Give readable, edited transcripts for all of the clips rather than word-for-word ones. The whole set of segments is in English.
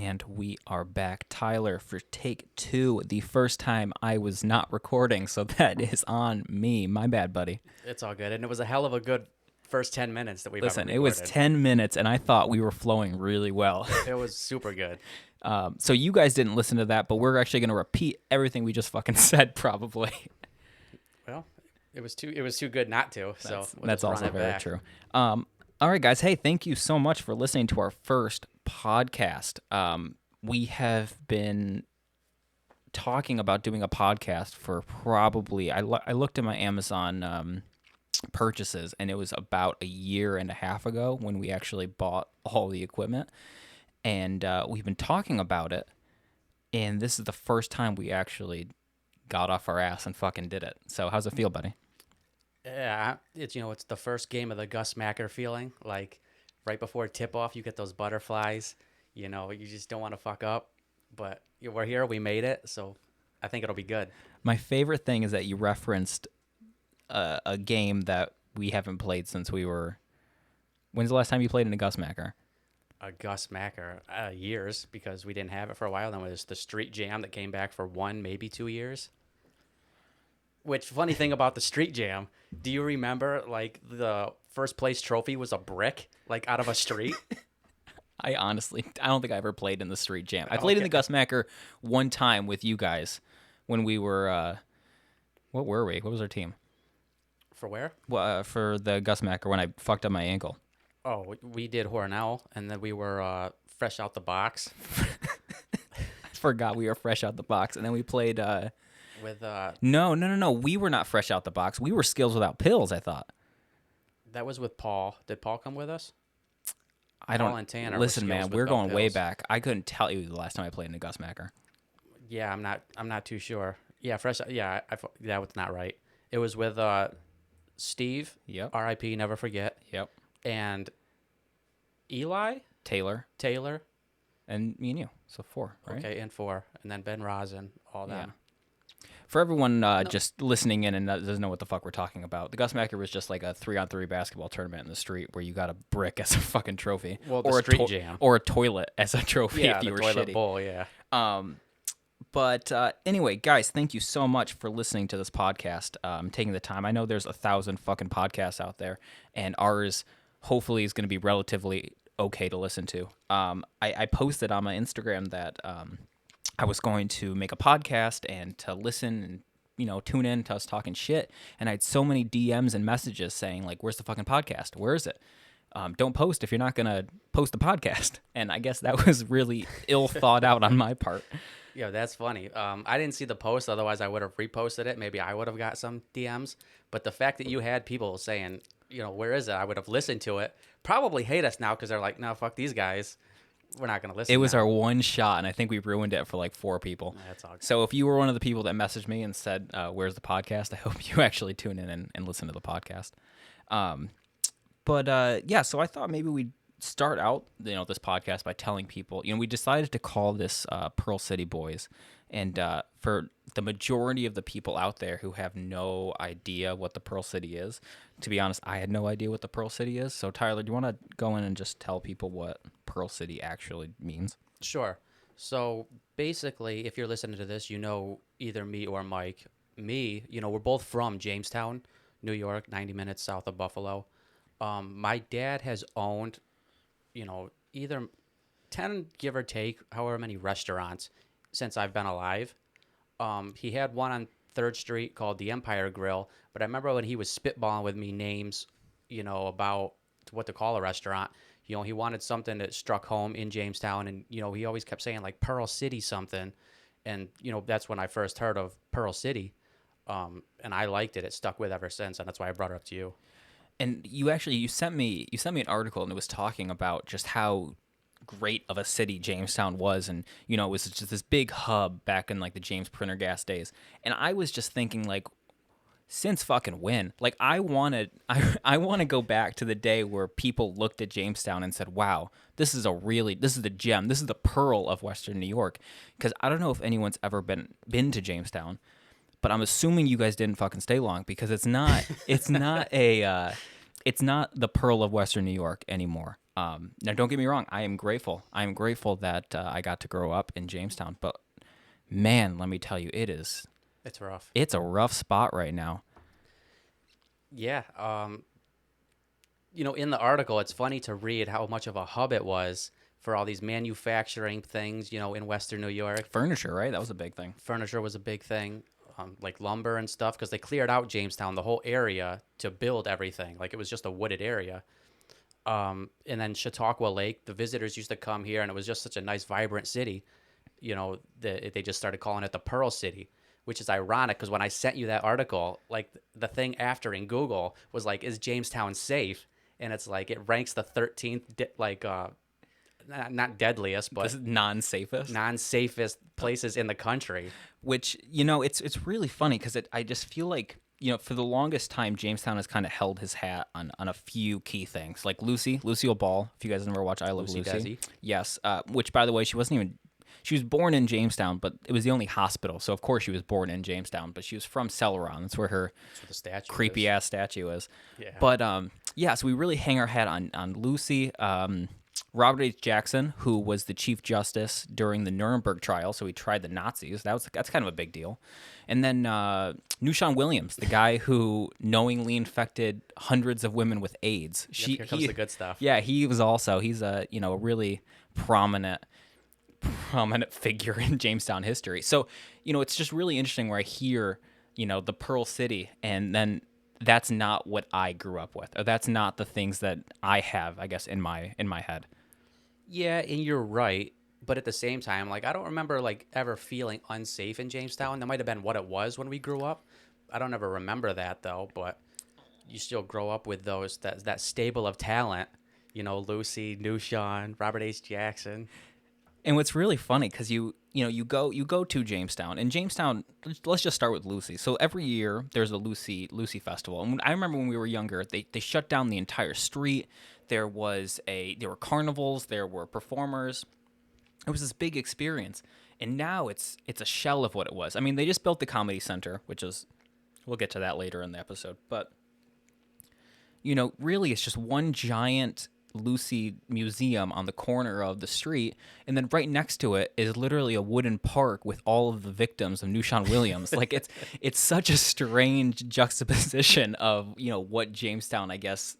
And we are back, Tyler, for take 2. The first time I was not recording, so that is on me. My bad, buddy. It's all good. And it was a hell of a good first 10 minutes that we've ever Listen, recorded. it was 10 minutes, and I thought we were flowing really well. It was super good. So you guys didn't listen to that, but we're actually going to repeat everything we just fucking said, probably. Well, it was too good not to. So That's also very true. All right, guys. Hey, thank you so much for listening to our first podcast. We have been talking about doing a podcast for probably, I looked at my Amazon purchases, and it was about a year and a half ago when we actually bought all the equipment. And we've been talking about it, and this is the first time we actually got off our ass and fucking did it. So how's it feel, buddy? Yeah, it's the first game of the Gus Macker feeling. Like right before tip-off, you get those butterflies. You just don't want to fuck up. But we're here, we made it, so I think it'll be good. My favorite thing is that you referenced a game that we haven't played since we were... When's the last time you played in a Gus Macker? A Gus Macker, years, because we didn't have it for a while. Then it was the Street Jam that came back for 1, maybe 2 years. Which, funny thing about the Street Jam, do you remember, like, the first place trophy was a brick, like, out of a street? I don't think I ever played in the Street Jam. I played in the Gus Macker one time with you guys when we were, what were we? What was our team? For where? Well, for the Gus Macker when I fucked up my ankle. Oh, we did Hornell, and then we were fresh out the box. I forgot we were fresh out the box, and then we played... With No. We were not fresh out the box. We were Skills Without Pills, I thought. That was with Paul. Did Paul come with us? Paul and Tanner. Listen, man, we're going way back. I couldn't tell you the last time I played in a Gus Macker. Yeah, I'm not too sure. Yeah, fresh. Yeah, that was not right. It was with Steve. Yep. R.I.P. Never forget. Yep. And Eli. Taylor. And me and you. So 4, right? Okay, and 4. And then Ben Rosen, all them. Yeah. For everyone just listening in and doesn't know what the fuck we're talking about, the Gus Macker was just like a 3-on-3 basketball tournament in the street where you got a brick as a fucking trophy. Well, the Street Jam. Or a toilet as a trophy if you were toilet shitty. bowl, yeah. But anyway, guys, thank you so much for listening to this podcast, taking the time. I know there's 1,000 fucking podcasts out there, and ours hopefully is going to be relatively okay to listen to. I posted on my Instagram that I was going to make a podcast and to listen and, tune in to us talking shit. And I had so many DMs and messages saying, like, where's the fucking podcast? Where is it? Don't post if you're not going to post the podcast. And I guess that was really ill thought out on my part. Yeah, that's funny. I didn't see the post. Otherwise, I would have reposted it. Maybe I would have got some DMs. But the fact that you had people saying, where is it? I would have listened to it. Probably hate us now because they're like, no, fuck these guys. We're not going to listen. It was our one shot, and I think we ruined it for like 4 people. That's all good. So So if you were one of the people that messaged me and said, where's the podcast, I hope you actually tune in and listen to the podcast. So I thought maybe we'd start out, this podcast by telling people, we decided to call this Pearl City Boys. And for the majority of the people out there who have no idea what the Pearl City is, to be honest, I had no idea what the Pearl City is. So Tyler, do you want to go in and just tell people what Pearl City actually means? Sure. So basically, if you're listening to this, either me or Mike. Me, we're both from Jamestown, New York, 90 minutes south of Buffalo. My dad has owned, either 10, give or take, however many restaurants since I've been alive. He had one on 3rd Street called the Empire Grill, but I remember when he was spitballing with me names, about what to call a restaurant. He wanted something that struck home in Jamestown, and, he always kept saying, like, Pearl City something, and, that's when I first heard of Pearl City, and I liked it. It stuck with ever since, and that's why I brought it up to you. And you sent me an article, and it was talking about just how great of a city Jamestown was, and it was just this big hub back in like the James Prendergast days. And I was just thinking, like, since fucking when? Like, I want to go back to the day where people looked at Jamestown and said, "Wow, this is the gem, this is the pearl of Western New York." Because I don't know if anyone's ever been to Jamestown, but I'm assuming you guys didn't fucking stay long, because it's not the pearl of Western New York anymore. Now, don't get me wrong. I am grateful. I am grateful that I got to grow up in Jamestown. But man, let me tell you, It's rough. it's a rough spot right now. Yeah. In the article, it's funny to read how much of a hub it was for all these manufacturing things, in Western New York. Furniture, right? That was a big thing. Furniture was a big thing, like lumber and stuff, because they cleared out Jamestown, the whole area, to build everything. Like it was just a wooded area. And then Chautauqua Lake, the visitors used to come here, and it was just such a nice, vibrant city. They just started calling it the Pearl City, which is ironic because when I sent you that article, like the thing after in Google was like, "Is Jamestown safe?" And it's like it ranks the 13th, not deadliest, This but is non-safest. non-safest places in the country. Which it's really funny because I just feel like for the longest time Jamestown has kind of held his hat on a few key things, like Lucille Ball. If you guys never watch I Love Lucy Lucy, Desi. yes. Which, by the way, she was born in Jamestown, but it was the only hospital, so of course she was born in Jamestown. But she was from Celeron. That's where her That's what the statue creepy is. ass statue is. Yeah. But yeah, so we really hang our hat on Lucy. Robert H. Jackson, who was the Chief Justice during the Nuremberg trial, so he tried the Nazis. That's kind of a big deal. And then Nushan Williams, the guy who knowingly infected hundreds of women with AIDS. Here comes the good stuff. Yeah, he's a really prominent figure in Jamestown history. So it's just really interesting where I hear the Pearl City, and then that's not what I grew up with, or that's not the things that I have, I guess, in my head. Yeah, and you're right. But at the same time, like I don't remember like ever feeling unsafe in Jamestown. That might have been what it was when we grew up. I don't ever remember that though. But you still grow up with that stable of talent. Lucy, Nushan, Robert H. Jackson. And what's really funny, because you go to Jamestown, and Jamestown. Let's just start with Lucy. So every year there's a Lucy festival, and I remember when we were younger, they shut down the entire street. There were carnivals, there were performers. It was this big experience, and now it's a shell of what it was. I mean, they just built the comedy center, which is we'll get to that later in the episode, but really it's just one giant Lucy museum on the corner of the street, and then right next to it is literally a wooden park with all of the victims of Nushan Williams. Like it's such a strange juxtaposition of what Jamestown, I guess,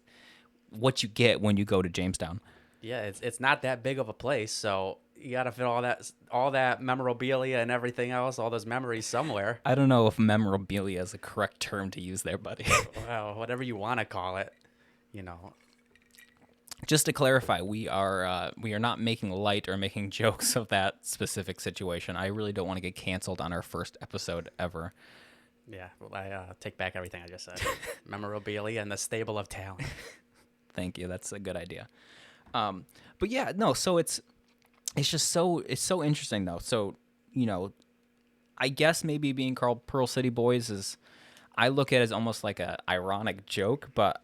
what you get when you go to Jamestown. Yeah, it's not that big of a place, so you got to fit all that memorabilia and everything else, all those memories somewhere. I don't know if memorabilia is the correct term to use there, buddy. Well, whatever you want to call it. Just to clarify, we are not making light or making jokes of that specific situation. I really don't want to get canceled on our first episode ever. Yeah, well, I take back everything I just said. Memorabilia and the stable of talent. Thank you. That's a good idea. But yeah, no. So it's just so interesting though. So I guess maybe being called Pearl City Boys is, I look at it as almost like a ironic joke, but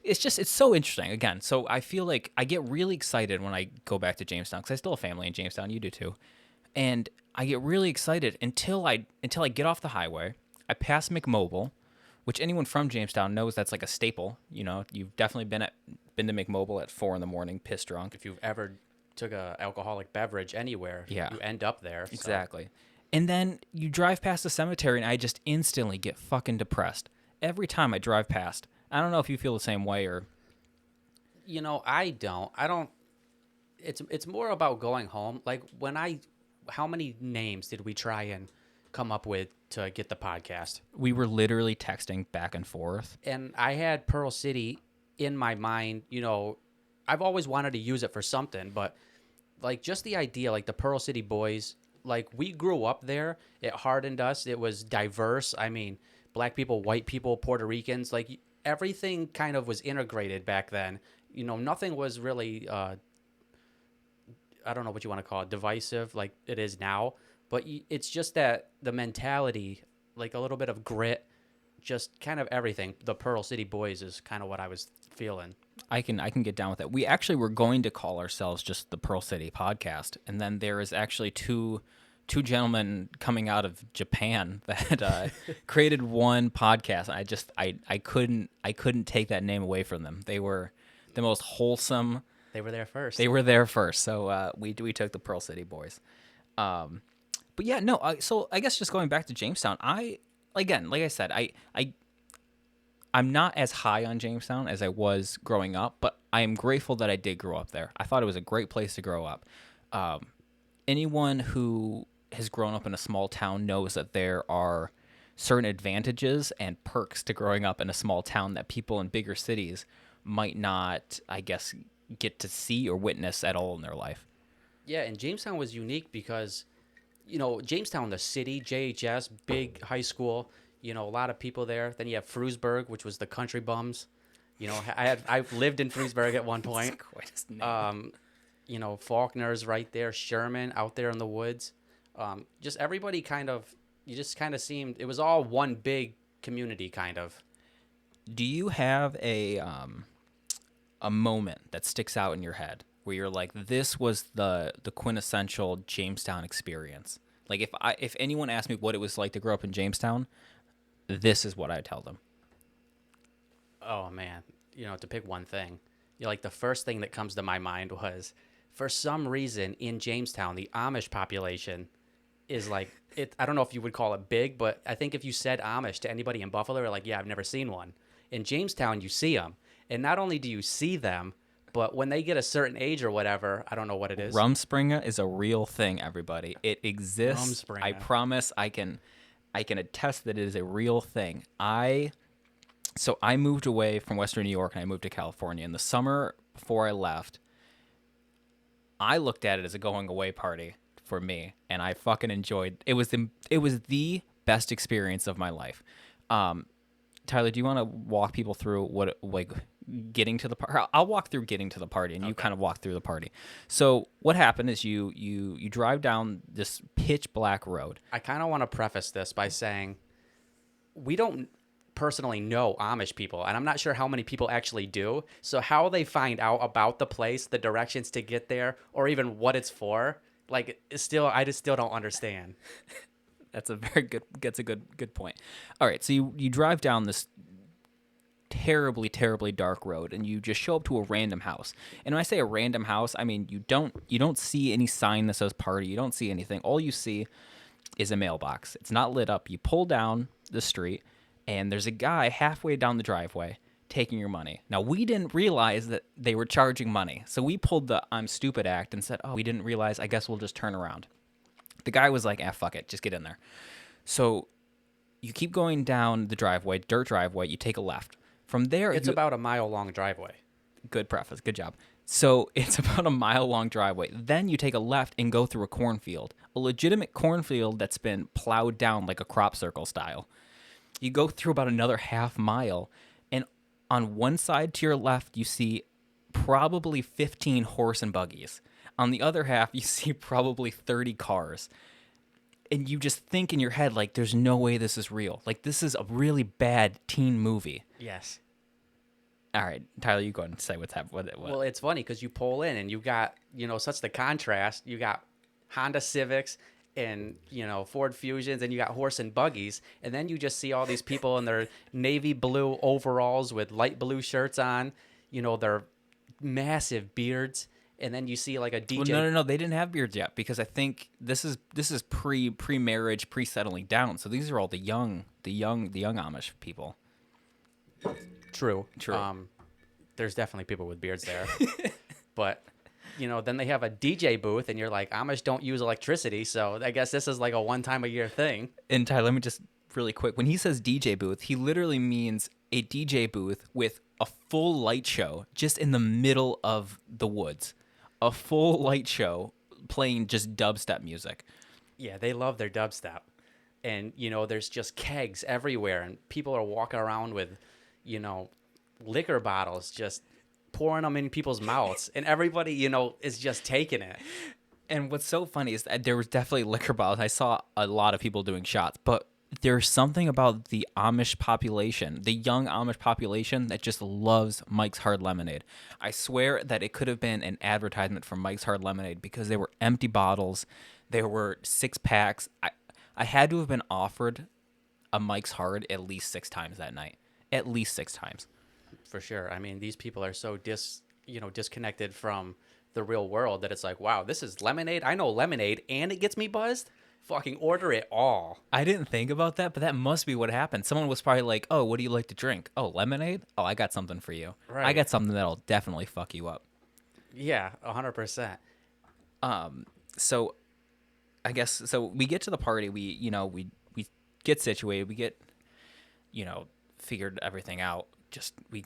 it's so interesting. Again, so I feel like I get really excited when I go back to Jamestown, because I still have family in Jamestown. You do too. And I get really excited until I get off the highway. I pass McMobile, which anyone from Jamestown knows that's like a staple. You've definitely been to McMobile at 4 a.m, pissed drunk. If you've ever took a alcoholic beverage anywhere, Yeah. you end up there. So. Exactly. And then you drive past the cemetery, and I just instantly get fucking depressed every time I drive past. I don't know if you feel the same way, or I don't. It's more about going home. Like how many names did we try and come up with to get the podcast? we were literally texting back and forth. And I had Pearl City in my mind. I've always wanted to use it for something, but like just the idea, like the Pearl City Boys, like we grew up there. It hardened us. It was diverse. I mean, black people, white people, Puerto Ricans, like everything kind of was integrated back then. Nothing was really, I don't know what you want to call it, divisive like it is now. But it's just that the mentality, like a little bit of grit, just kind of everything. The Pearl City Boys is kind of what I was feeling. I can get down with that. We actually were going to call ourselves just the Pearl City Podcast, and then there is actually two gentlemen coming out of Japan that created one podcast. I couldn't take that name away from them. They were the most wholesome. They were there first. They were there first, so we took the Pearl City Boys. But yeah, no. So I guess just going back to Jamestown, again, like I said, I'm not as high on Jamestown as I was growing up, but I am grateful that I did grow up there. I thought it was a great place to grow up. Anyone who has grown up in a small town knows that there are certain advantages and perks to growing up in a small town that people in bigger cities might not, I guess, get to see or witness at all in their life. Yeah, and Jamestown was unique because, Jamestown, the city, JHS, big high school, a lot of people there. Then you have Frewsburg, which was the country bums. I've lived in Frewsburg at one point. That's quite his name. Faulkner's right there, Sherman out there in the woods. Just everybody you just kind of seemed, it was all one big community kind of. Do you have a moment that sticks out in your head where you're like, this was the quintessential Jamestown experience? Like if anyone asked me what it was like to grow up in Jamestown, this is what I tell them. Oh man, to pick one thing, like the first thing that comes to my mind was, for some reason in Jamestown, the Amish population is like it. I don't know if you would call it big, but I think if you said Amish to anybody in Buffalo, they're like, yeah, I've never seen one. In Jamestown, you see them, and not only do you see them, but when they get a certain age or whatever, I don't know what it is. Rumspringa is a real thing, everybody. It exists. Rumspringa. I promise. I can attest that it is a real thing. So I moved away from Western New York and I moved to California. In the summer before I left, I looked at it as a going away party for me, and I fucking enjoyed. It was the best experience of my life. Tyler, do you want to walk people through what like getting to the party? I'll walk through getting to the party, and you kind of walk through the party. So what happened is you drive down this pitch black road. I kind of want to preface this by saying we don't personally know Amish people, and I'm not sure how many people actually do. So how they find out about the place, the directions to get there, or even what it's for, like, I just still don't understand. That's a good point. All right, so you drive down this terribly, terribly dark road, and you just show up to a random house. And when I say a random house, I mean you don't see any sign that says party. You don't see anything. All you see is a mailbox. It's not lit up. You pull down the street, and there's a guy halfway down the driveway taking your money. Now, we didn't realize that they were charging money, so we pulled the I'm stupid act and said, oh, we didn't realize. I guess we'll just turn around. The guy was like, fuck it, just get in there. So you keep going down the driveway, dirt driveway, you take a left. From there... It's about a mile-long driveway. Good preface, good job. So it's about a mile-long driveway. Then you take a left and go through a cornfield. A legitimate cornfield that's been plowed down like a crop circle style. You go through about another half mile, and on one side to your left, you see probably 15 horse and buggies. On the other half, you see probably 30 cars. And you just think in your head, like, there's no way this is real. Like, this is a really bad teen movie. Yes. All right, Tyler, you go ahead and say what's happening. Well, it's funny because you pull in and you got, such the contrast. You got Honda Civics and, Ford Fusions, and you got horse and buggies. And then you just see all these people in their navy blue overalls with light blue shirts on, their massive beards. And then you see like a DJ. Well, no, they didn't have beards yet, because I think this is pre-marriage, pre-settling down. So these are all the young Amish people. True. True. There's definitely people with beards there, but then they have a DJ booth, and you're like, Amish don't use electricity, so I guess this is like a one-time-a-year thing. And Tyler, let me just really quick. When he says DJ booth, he literally means a DJ booth with a full light show just in the middle of the woods. A full light show playing just dubstep music. Yeah, they love their dubstep. And, there's just kegs everywhere, and people are walking around with, liquor bottles, just pouring them in people's mouths. And everybody, is just taking it. And what's so funny is that there was definitely liquor bottles. I saw a lot of people doing shots, but there's something about the Amish population, the young Amish population, that just loves Mike's Hard Lemonade. I swear that it could have been an advertisement for Mike's Hard Lemonade, because there were empty bottles. There were 6-packs. I had to have been offered a Mike's Hard at least 6 times that night. At least 6 times. For sure. I mean, these people are so disconnected from the real world that it's like, wow, this is lemonade. I know lemonade and it gets me buzzed. Fucking order it all. I didn't think about that, but that must be what happened. Someone was probably like, "Oh, what do you like to drink? Oh, lemonade. Oh, I got something for you. I Right. got something that'll definitely fuck you up." Yeah, 100%. So I guess so. We get to the party. We get situated. We get figured everything out. Just we,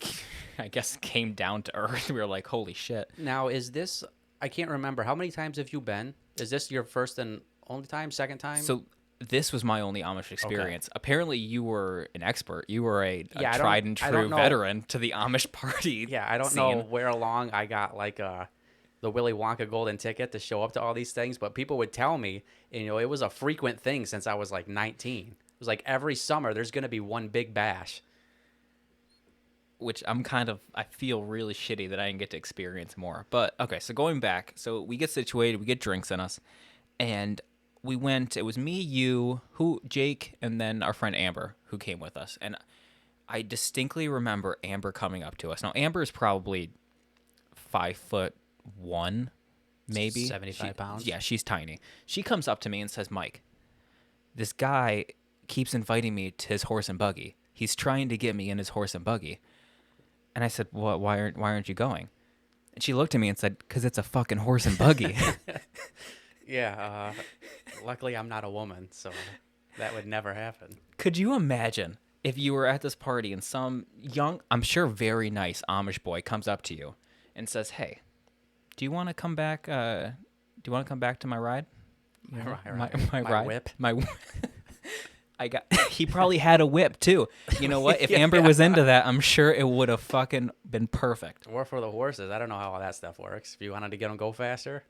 I guess, came down to earth. We were like, "Holy shit!" Now, is this, I can't remember. How many times have you been? Is this your first and only time, second time? So this was my only Amish experience. Apparently, you were an expert. You were a Yeah, tried and I true don't know. veteran to the Amish party. Yeah, I don't know scene. where along I got the Willy Wonka golden ticket to show up to all these things, but people would tell me, it was a frequent thing since I was like 19. It was like every summer there's going to be one big bash. Which I feel really shitty that I didn't get to experience more. But okay, so going back, so we get situated, we get drinks in us, and we went. It was me, you, Jake, and then our friend Amber who came with us. And I distinctly remember Amber coming up to us. Now Amber is probably 5'1", maybe 75 pounds. Yeah, she's tiny. She comes up to me and says, "Mike, this guy keeps inviting me to his horse and buggy. He's trying to get me in his horse and buggy." And I said, "What? Why aren't you going?" And she looked at me and said, "'Cause it's a fucking horse and buggy." Yeah, luckily I'm not a woman, so that would never happen. Could you imagine if you were at this party and some young, I'm sure very nice Amish boy comes up to you and says, "Hey, do you want to come back? Do you want to come back to my ride? My ride, whip. my." He probably had a whip too. You know what? If Yeah. Amber was into that, I'm sure it would have fucking been perfect. Or for the horses. I don't know how all that stuff works. If you wanted to get them go faster.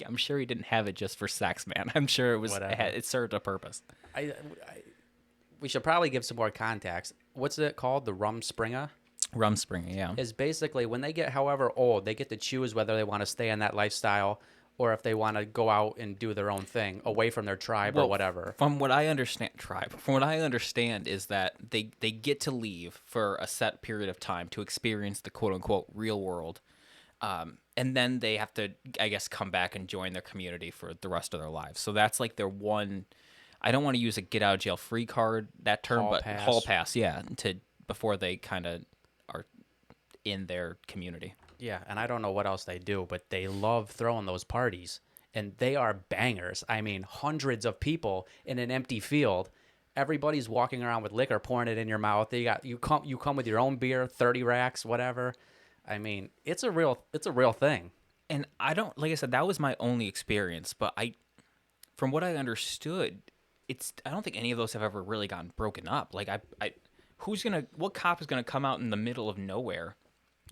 I'm sure he didn't have it just for sex, man. I'm sure Whatever. it served a purpose. I, we should probably give some more context. What's it called? The Rumspringa? Rumspringa, yeah. Is basically when they get however old, they get to choose whether they want to stay in that lifestyle or if they want to go out and do their own thing away from their tribe or whatever. From what I understand, is that they get to leave for a set period of time to experience the quote unquote real world. And then they have to, I guess, come back and join their community for the rest of their lives. So that's like their one. I don't want to use a get out of jail free card, that term, Hall but pass. hall pass, yeah, before they kind of are in their community. Yeah, and I don't know what else they do, but they love throwing those parties, and they are bangers. I mean, hundreds of people in an empty field. Everybody's walking around with liquor, pouring it in your mouth. You come with your own beer, 30 racks, whatever. I mean, it's a real thing. And I don't, like I said, that was my only experience, but from what I understood, I don't think any of those have ever really gotten broken up. Like what cop is gonna come out in the middle of nowhere,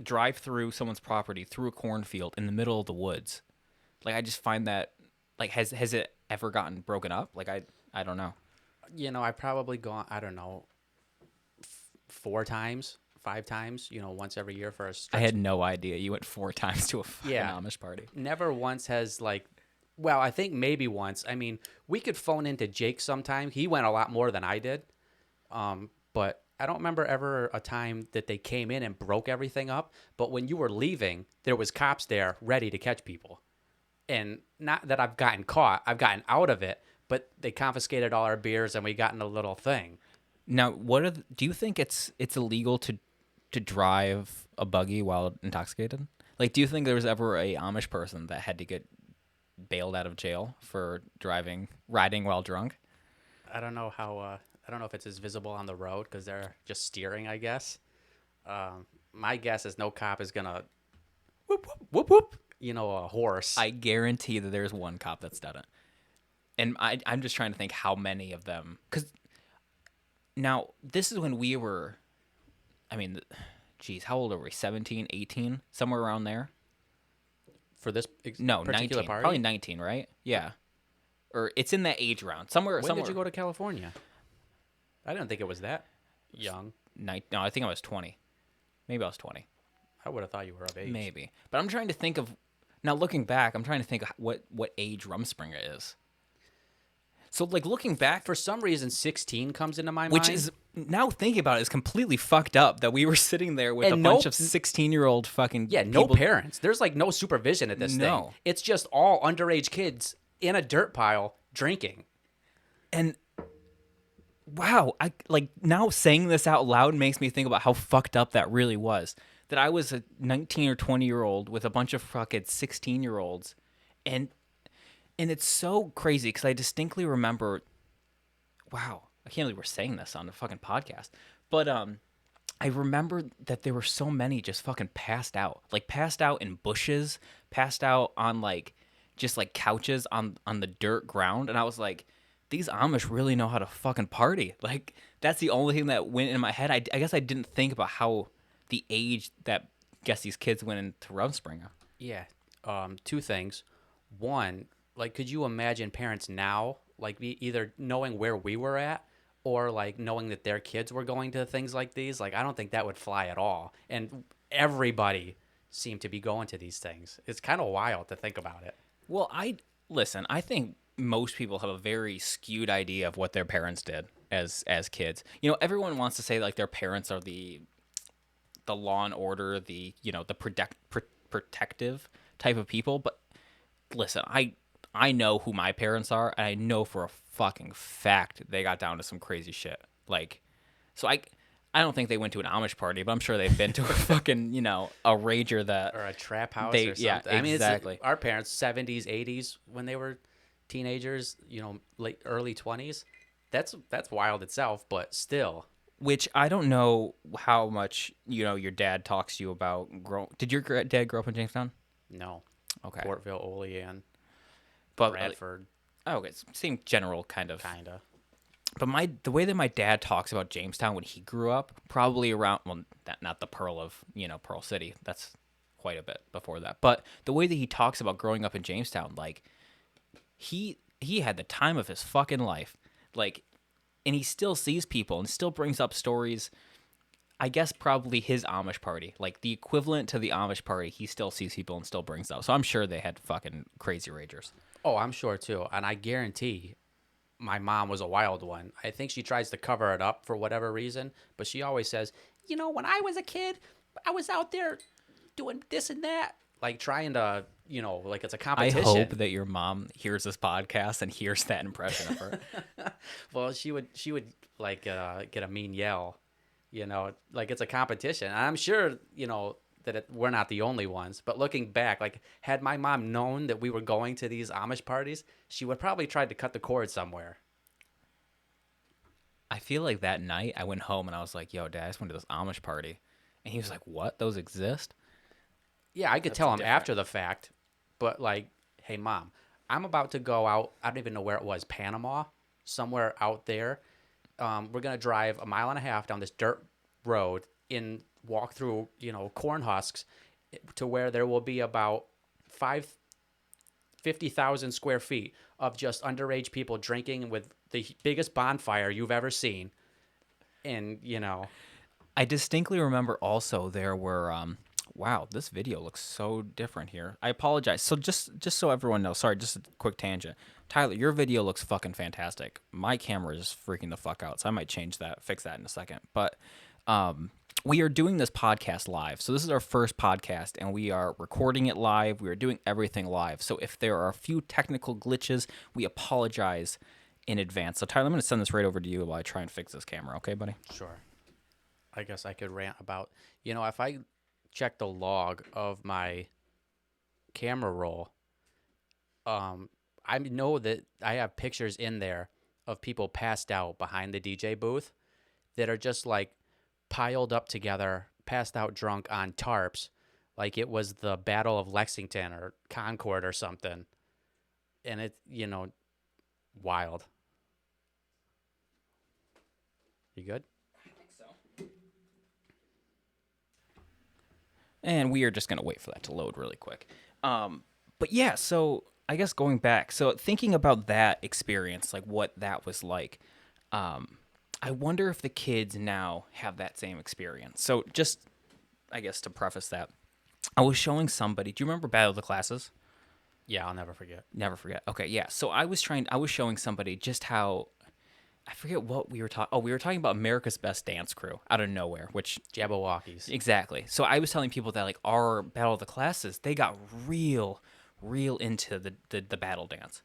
drive through someone's property, through a cornfield in the middle of the woods? Like, I just find that, like, has it ever gotten broken up? Like, I don't know. I've probably gone, I don't know, 4 times, 5 times, once every year for a I stretch. had no idea you went 4 times to a fucking Yeah. Amish party. Never once has, well, I think maybe once. I mean, we could phone into Jake sometime. He went a lot more than I did. But I don't remember ever a time that they came in and broke everything up. But when you were leaving, there was cops there ready to catch people. And not that I've gotten caught. I've gotten out of it. But they confiscated all our beers and we got in a little thing. Now, do you think it's illegal to drive a buggy while intoxicated? Like, do you think there was ever a Amish person that had to get bailed out of jail for riding while drunk? I don't know how. I don't know if it's as visible on the road because they're just steering, I guess. My guess is no cop is gonna whoop whoop whoop whoop. A horse. I guarantee that there's one cop that's done it. And I'm just trying to think how many of them. Because now, this is when we were, I mean, geez, how old are we? 17, 18? Somewhere around there? For this No, particular 19. party? Probably 19, right? Yeah. Or it's in that age round. Somewhere. When did you go to California? I didn't think it was that young. No, I think I was 20. Maybe I was 20. I would have thought you were of age. Maybe. But I'm trying to think of, now looking back, I'm trying to think of what age Rumspringa is. So, like, looking back, For some reason, 16 comes into my which mind. is now thinking about it, it's completely fucked up that we were sitting there with a And bunch of 16-year-old fucking yeah, no people. parents. There's like no supervision at this thing. No. It's just all underage kids in a dirt pile drinking. And wow, I like now saying this out loud makes me think about how fucked up that really was. That I was a 19 or 20-year-old with a bunch of fucking 16-year-olds, and it's so crazy because I distinctly remember. Wow, I can't believe we're saying this on the fucking podcast, but I remember that there were so many just fucking passed out in bushes, passed out on like just like couches on the dirt ground, and I was like, these Amish really know how to fucking party. Like that's the only thing that went in my head. I guess I didn't think about how the age that guess these kids went into Rumspringa. Yeah. Two things. One, like, could you imagine parents now, like, either knowing where we were at or, like, knowing that their kids were going to things like these? Like, I don't think that would fly at all. And everybody seemed to be going to these things. It's kind of wild to think about it. Well, I listen. I think most people have a very skewed idea of what their parents did as kids. You know, everyone wants to say like their parents are the law and order, the the protective type of people. But listen, I know who my parents are, and I know for a fucking fact they got down to some crazy shit. Like, so I don't think they went to an Amish party, but I'm sure they've been to a fucking a rager that Or a trap house they or something. I mean, exactly. it's our parents, 70s, 80s, when they were teenagers, late, early 20s. That's wild itself, but still. Which I don't know how much your dad talks to you about. Did your dad grow up in Jamestown? No. Okay, Portville, Olean, but Bradford, okay, same general kind of. kinda. But the way that my dad talks about Jamestown when he grew up, probably around not the Pearl of Pearl City. That's quite a bit before that. But the way that he talks about growing up in Jamestown, like he had the time of his fucking life, like, and he still sees people and still brings up stories. I guess probably his Amish party, like the equivalent to the Amish party, he still sees people and still brings up. So I'm sure they had fucking crazy ragers. Oh, I'm sure too. And I guarantee my mom was a wild one. I think she tries to cover it up for whatever reason, but she always says, when I was a kid, I was out there doing this and that, like trying to, like it's a I competition. hope that your mom hears this podcast and hears that impression of her. Well, she would like get a mean yell, like it's a competition. And I'm sure, that we're not the only ones. But looking back, like had my mom known that we were going to these Amish parties, she would probably try to cut the cord somewhere. I feel like that night I went home and I was like, yo, Dad, I just went to this Amish party. And he was like, what? Those exist? Yeah, I could That's tell him different. after the fact, but like, hey, Mom, I'm about to go out. I don't even know where it was, Panama, somewhere out there. We're gonna drive a mile and a half down this dirt road and walk through, corn husks to where there will be about 50,000 square feet of just underage people drinking with the biggest bonfire you've ever seen. And, I distinctly remember also there were wow, this video looks so different here. I apologize. So just so everyone knows, sorry, just a quick tangent. Tyler, your video looks fucking fantastic. My camera is freaking the fuck out, so I might change that, fix that in a second. But we are doing this podcast live. So this is our first podcast, and we are recording it live. We are doing everything live. So if there are a few technical glitches, we apologize in advance. So Tyler, I'm going to send this right over to you while I try and fix this camera. Okay, buddy? sure. I guess I could rant about, if I check the log of my camera roll, I know that I have pictures in there of people passed out behind the DJ booth that are just like piled up together, passed out drunk on tarps, like it was the Battle of Lexington or Concord or something. And it, wild. You good? And we are just going to wait for that to load really quick. But yeah, so I guess going back, so thinking about that experience, like what that was like, I wonder if the kids now have that same experience. So just, I guess to preface that, I was showing somebody, do you remember Battle of the Classes? Yeah, I'll never forget. Never forget. Okay, yeah. So I was showing somebody just how I forget what we were talking. Oh, we were talking about America's Best Dance Crew out of nowhere, which Jabberwockies. exactly. So I was telling people that like our Battle of the Classes, they got real into the battle dance.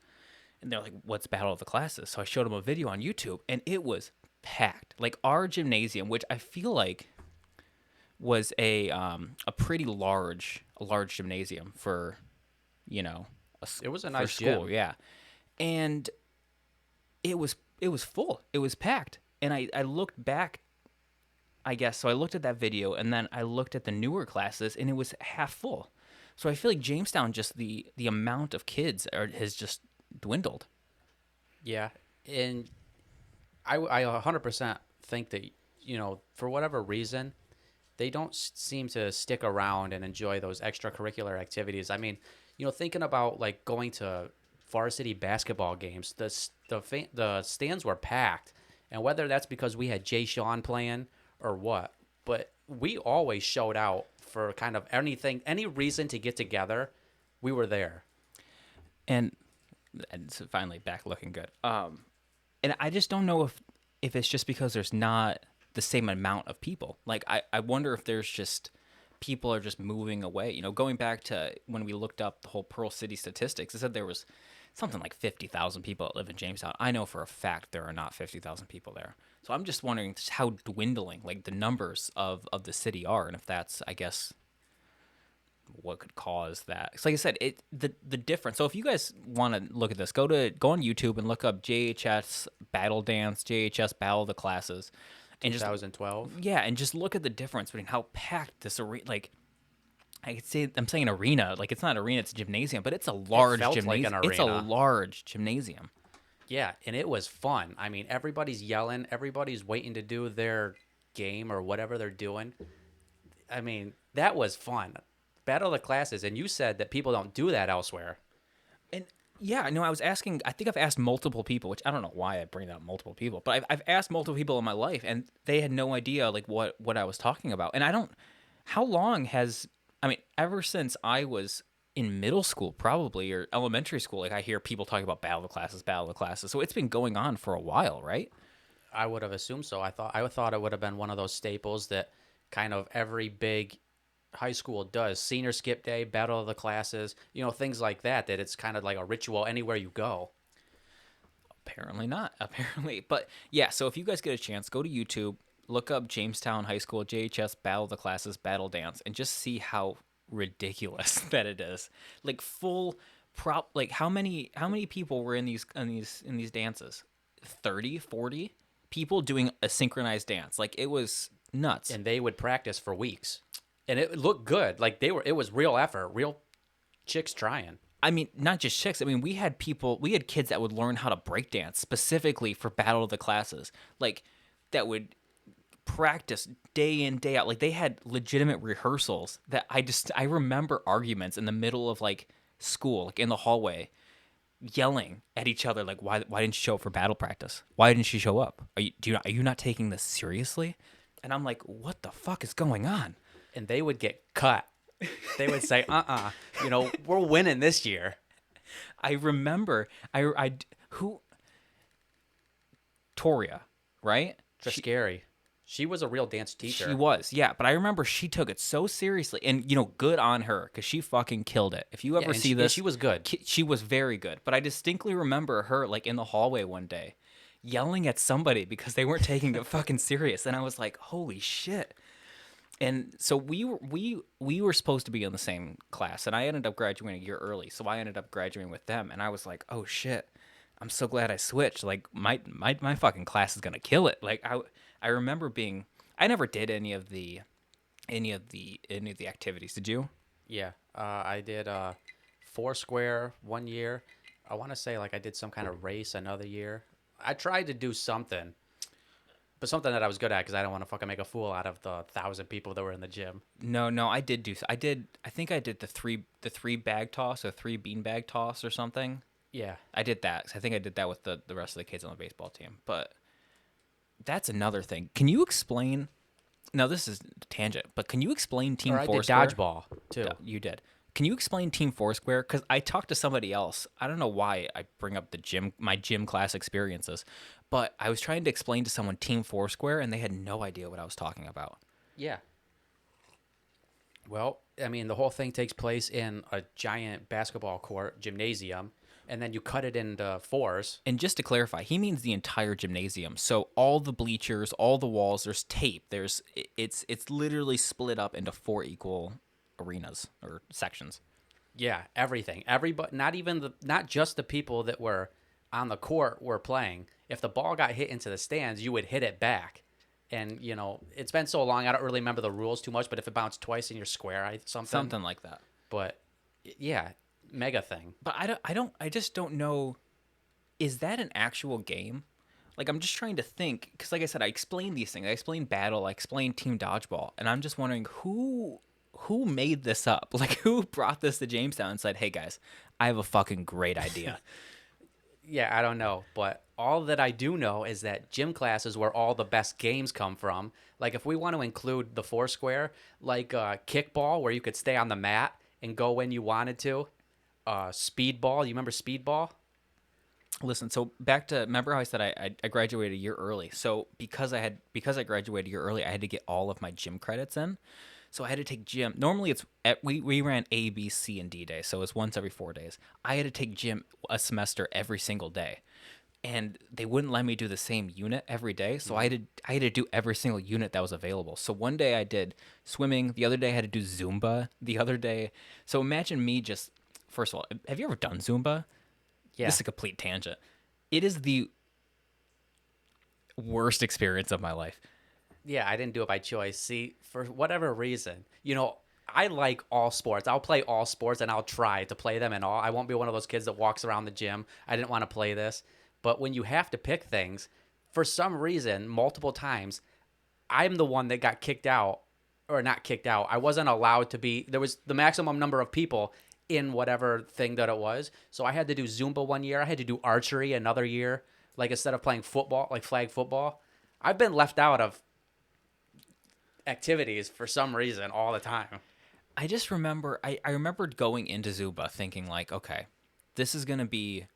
And they're like, "What's Battle of the Classes?" So I showed them a video on YouTube, and it was packed. Like our gymnasium, which I feel like was a pretty large gymnasium for, you know, It was a for nice school, gym. yeah. And it was full. It was packed. And I looked back, I guess. So I looked at that video, and then I looked at the newer classes, and it was half full. So I feel like Jamestown, just the amount of kids has just dwindled. Yeah, and I 100% think that, for whatever reason, they don't seem to stick around and enjoy those extracurricular activities. I mean, thinking about like going to varsity basketball games, the stands were packed, and whether that's because we had Jay Sean playing or what, but we always showed out for kind of anything, any reason to get together, we were there. And so finally back looking good. And I just don't know if it's just because there's not the same amount of people. Like I wonder if there's just people are just moving away. Going back to when we looked up the whole Pearl City statistics, it said there was something like 50,000 people that live in Jamestown. I know for a fact there are not 50,000 people there. So I'm just wondering just how dwindling like the numbers of the city are, and if that's, I guess, what could cause that. Cause like I said, the difference. So if you guys want to look at this, go on YouTube and look up JHS Battle Dance, JHS Battle of the Classes, and just 2012. yeah, and just look at the difference between how packed this arena. Like I could say, I'm saying arena. Like it's not an arena, it's a gymnasium, but it's a large Felt like gymnasium. an It's a arena. large gymnasium. Yeah, and it was fun. I mean, everybody's yelling, everybody's waiting to do their game or whatever they're doing. I mean, that was fun. Battle of the Classes, and you said that people don't do that elsewhere. And yeah, no, I was asking. I think I've asked multiple people, which I don't know why I bring up multiple people, but I've asked multiple people in my life, and they had no idea like what I was talking about. And I don't. How long has? I mean, ever since I was in middle school, probably, or elementary school, like I hear people talking about Battle of the Classes, Battle of the Classes. So it's been going on for a while, right? I would have assumed so. I thought it would have been one of those staples that kind of every big high school does. Senior skip day, Battle of the Classes, things like that, that it's kind of like a ritual anywhere you go. Apparently not. Apparently, but yeah. So if you guys get a chance, go to YouTube, look up Jamestown High School JHS Battle of the Classes Battle Dance, and just see how ridiculous that it is. Like full prop. Like how many people were in these dances? 30, 40 people doing a synchronized dance. Like it was nuts. And they would practice for weeks. And it looked good. Like it was real effort, real chicks trying. I mean, not just chicks. I mean, we had kids that would learn how to break dance specifically for Battle of the Classes. Like, that would practice day in, day out. Like, they had legitimate rehearsals that I remember arguments in the middle of, like, school, like, in the hallway, yelling at each other, like, why didn't you show up for battle practice? Why didn't you show up? Are you not taking this seriously? And I'm like, what the fuck is going on? And they would get cut. They would say, we're winning this year. I remember, who, Toria, right? Scary. She was a real dance teacher. She was, yeah. But I remember she took it so seriously, and good on her because she fucking killed it. If you ever see this, she was good. She was very good. But I distinctly remember her like in the hallway one day, yelling at somebody because they weren't taking it fucking serious, and I was like, holy shit. And so we were supposed to be in the same class, and I ended up graduating a year early. So I ended up graduating with them, and I was like, oh shit, I'm so glad I switched. Like my fucking class is gonna kill it. Like I remember I never did any of the activities. Did you? Yeah. I did Foursquare one year. I want to say like I did some kind of race another year. I tried to do something, but something that I was good at because I don't want to fucking make a fool out of the 1,000 people that were in the gym. No, I did do. I think I did the three bag toss or three bean bag toss or something. Yeah. I did that. I think I did that with the rest of the kids on the baseball team. But that's another thing. Can you explain? Now this is a tangent, but can you explain Team Or I did Foursquare? dodgeball too. You did. Can you explain Team Foursquare? Because I talked to somebody else. I don't know why I bring up my gym class experiences, but I was trying to explain to someone Team Foursquare, and they had no idea what I was talking about. Yeah. Well, I mean, the whole thing takes place in a giant basketball court gymnasium, and then you cut it into fours. And just to clarify, he means the entire gymnasium. So all the bleachers, all the walls, there's tape. It's literally split up into four equal arenas or sections. Yeah, everything. Everybody, not just the people that were on the court were playing. If the ball got hit into the stands, you would hit it back. And it's been so long, I don't really remember the rules too much. But if it bounced twice in your square, something. Something like that. But yeah, mega thing. But I just don't know, is that an actual game? Like, I'm just trying to think, because like I said, I explained these things. I explained battle, I explained team dodgeball, and I'm just wondering who made this up? Like, who brought this to Jamestown and said, "Hey guys, I have a fucking great idea." Yeah, I don't know, but all that I do know is that gym class is where all the best games come from. Like if we want to include the Foursquare, like kickball, where you could stay on the mat and go when you wanted to. Speedball, you remember speedball? Listen, so back to, remember how I said I graduated a year early. So because I graduated a year early, I had to get all of my gym credits in. So I had to take gym. Normally we ran A, B, C, and D days, so it's once every 4 days. I had to take gym a semester every single day, and they wouldn't let me do the same unit every day. So I had to do every single unit that was available. So one day I did swimming. The other day I had to do Zumba. The other day, so imagine me just, first of all, have you ever done Zumba? Yeah. This is a complete tangent. It is the worst experience of my life. Yeah, I didn't do it by choice. See, for whatever reason, I like all sports. I'll play all sports and I'll try to play them and all. I won't be one of those kids that walks around the gym. I didn't want to play this. But when you have to pick things, for some reason, multiple times, I'm the one that got kicked out, or not kicked out. I wasn't allowed to be, there was the maximum number of people in whatever thing that it was. So I had to do Zumba one year. I had to do archery another year. Like instead of playing football, like flag football, I've been left out of activities for some reason all the time. I just remember, I remembered going into Zumba thinking like, okay, this is gonna be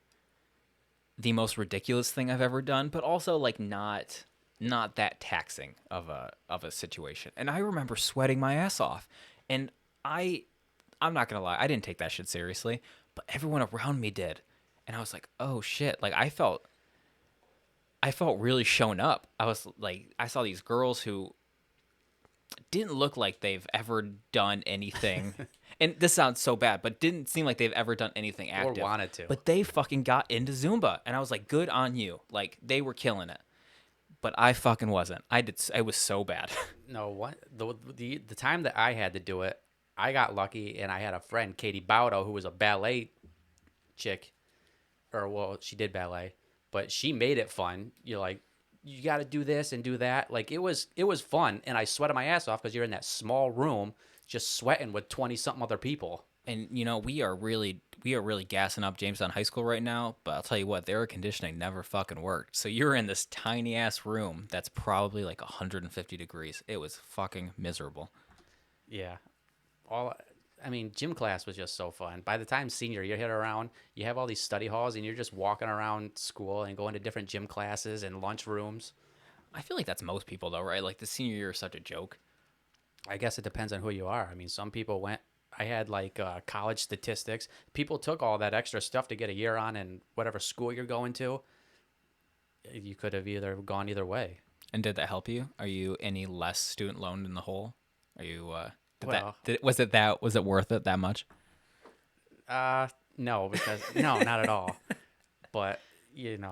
the most ridiculous thing I've ever done, but also like not that taxing of a situation. And I remember sweating my ass off. And I'm not gonna lie, I didn't take that shit seriously, but everyone around me did. And I was like, oh shit. Like I felt really shown up. I was like, I saw these girls who didn't look like they've ever done anything. And this sounds so bad, but didn't seem like they've ever done anything active. Or wanted to. But they fucking got into Zumba. And I was like, good on you. Like they were killing it. But I fucking wasn't. I was so bad. No, what the time that I had to do it, I got lucky and I had a friend, Katie Baudo, who was a ballet chick, or well, she did ballet, but she made it fun. You're like, you got to do this and do that. Like it was fun, and I sweated my ass off because you're in that small room just sweating with 20 something other people. And we are really gassing up Jamestown High School right now, but I'll tell you what, their air conditioning never fucking worked. So you're in this tiny ass room that's probably like 150 degrees. It was fucking miserable. Yeah, I mean, gym class was just so fun. By the time senior year hit around, you have all these study halls, and you're just walking around school and going to different gym classes and lunch rooms. I feel like that's most people though, right? Like the senior year is such a joke. I guess it depends on who you are. I mean, some people went. I had like college statistics. People took all that extra stuff to get a year on in whatever school you're going to. You could have either gone either way. And did that help you? Are you any less student loaned in the hole? Are you Well, was it worth it that much? no, because no, not at all. But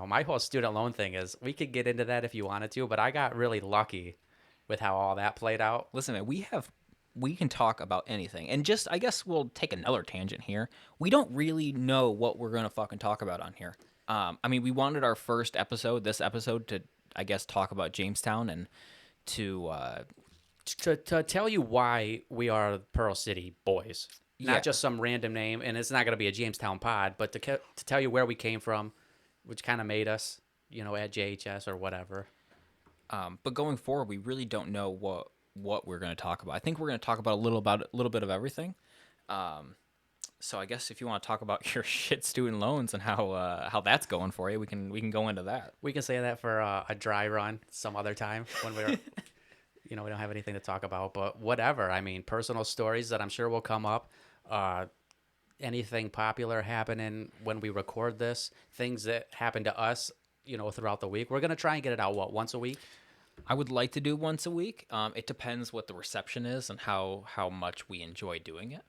my whole student loan thing is we could get into that if you wanted to, but I got really lucky with how all that played out. Listen, man, we can talk about anything. And just, I guess we'll take another tangent here. We don't really know what we're going to fucking talk about on here. I mean, we wanted our first episode, this episode, to, I guess, talk about Jamestown and to To tell you why we are Pearl City Boys, Yeah. not just some random name, and it's not going to be a Jamestown pod, but to tell you where we came from, which kind of made us, at JHS or whatever. but going forward, we really don't know what we're going to talk about. I think we're going to talk about a little bit of everything. So I guess if you want to talk about your shit student loans and how that's going for you, we can go into that. We can say that for a dry run some other time when we're, we don't have anything to talk about. But whatever. I mean, personal stories that I'm sure will come up. Uh, Anything popular happening when we record this, things that happen to us, throughout the week. We're gonna try and get it out once a week. I would like to do once a week. It depends what the reception is and how much we enjoy doing it.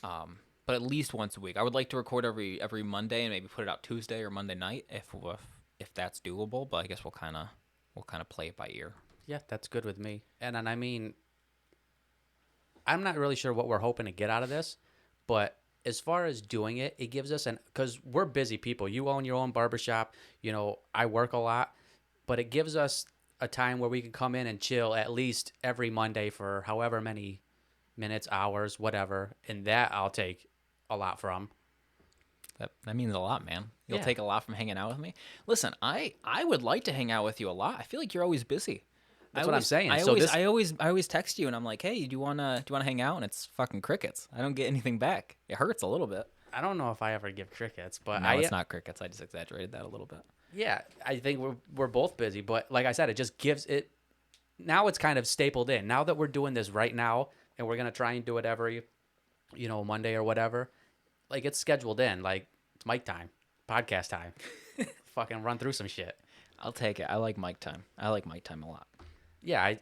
But at least once a week. I would like to record every Monday and maybe put it out Tuesday or Monday night if that's doable. But I guess we'll kind of play it by ear. Yeah, that's good with me. And then I mean, I'm not really sure what we're hoping to get out of this, but as far as doing it, it gives us because we're busy people. You own your own barbershop. I work a lot, but it gives us a time where we can come in and chill at least every Monday for however many minutes, hours, whatever. And that I'll take a lot from. That means a lot, man. You'll Yeah. take a lot from hanging out with me. Listen, I would like to hang out with you a lot. I feel like you're always busy. That's what I'm saying. I So always, this- I always text you and I'm like, hey, do you wanna hang out? And it's fucking crickets. I don't get anything back. It hurts a little bit. I don't know if I ever give crickets, but No, it's not crickets. I just exaggerated that a little bit. Yeah, I think we're both busy, but like I said, it just gives it. Now it's kind of stapled in. Now that we're doing this right now, and we're gonna try and do it every, Monday or whatever. Like it's scheduled in. Like it's mic time, podcast time. Fucking run through some shit. I'll take it. I like Mike Time. I like Mike Time a lot. Yeah,